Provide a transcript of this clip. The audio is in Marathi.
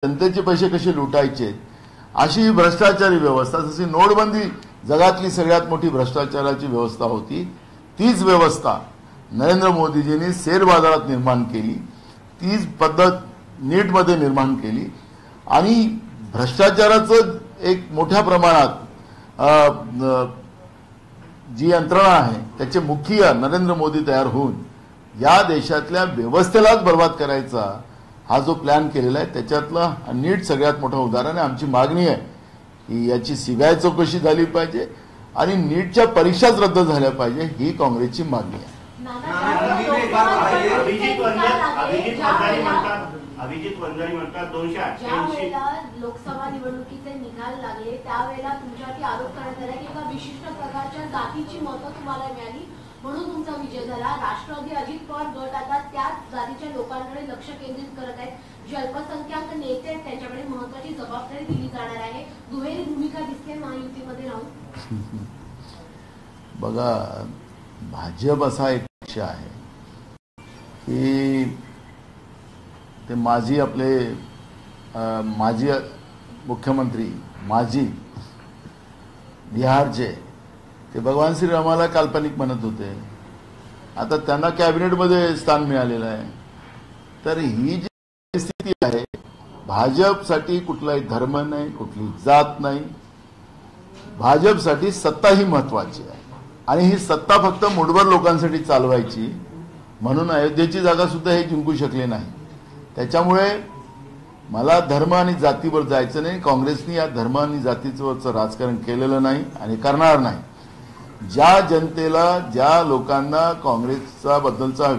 जनतेचे पैसे कसे लुटायचे अशी ही भ्रष्टाचारी व्यवस्था, जशी नोटबंदी जगातली सगळ्यात मोठी भ्रष्टाचाराची व्यवस्था होती, तीच व्यवस्था नरेंद्र मोदीजींनी शेअर बाजारात निर्माण केली, तीच पद्धत नीटमध्ये निर्माण केली आणि भ्रष्टाचाराचं एक मोठ्या प्रमाणात जी यंत्रणा आहे त्याचे मुखिया नरेंद्र मोदी तयार होऊन या देशातल्या व्यवस्थेलाच बर्बाद करायचा हा जो प्लॅन केलेला आहे त्याच्यातला नीट सगळ्यात मोठं उदाहरण आहे। आमची मागणी आहे की याची सीबीआय चौकशी झाली पाहिजे आणि नीटच्या परीक्षाच रद्द झाल्या पाहिजे, ही काँग्रेसची मागणी आहे। अभिजित वंजारी म्हणतात 288 लोकसभा निवडणुकीचे निकाल लागले त्यावेळेला तुमच्यावरती आरोप करण्यात आला की एका विशिष्ट प्रकारच्या जातीची मतं तुम्हाला मिळाली म्हणून तुमचा विजय झाला। राष्ट्रवादी अजित पवार गट आता त्याच जातीच्या लोकांकडे लक्ष केंद्रित करत आहेत, जे अल्पसंख्याक नेते आहेत त्यांच्याकडे महत्त्वाची जबाबदारी दिली जाणार आहे। दुहेरी भूमिका दिसते महायुतीमध्ये राहून। बघा, भाजप असा एक पक्ष आहे की ते माजी मुख्यमंत्री बिहारचे ते भगवान श्रीरामाला काल्पनिक म्हणत होते, आता त्यांना कॅबिनेटमध्ये स्थान मिळालेलं आहे। तर ही जी परिस्थिती आहे, भाजपसाठी कुठलाही धर्म नाही, कुठली जात नाही, भाजपसाठी सत्ता ही महत्वाची आहे आणि ही सत्ता फक्त मुठभर लोकांसाठी चालवायची, म्हणून अयोध्येची जागा सुद्धा हे जिंकू शकले नाही। त्याच्यामुळे मला धर्म आणि जातीवर जायचं नाही, काँग्रेसने या धर्म आणि जातीवरचं राजकारण केलेलं नाही आणि करणार नाही। ज्या जनतेला, ज्या लोकांना काँग्रेसचा बद्दलचा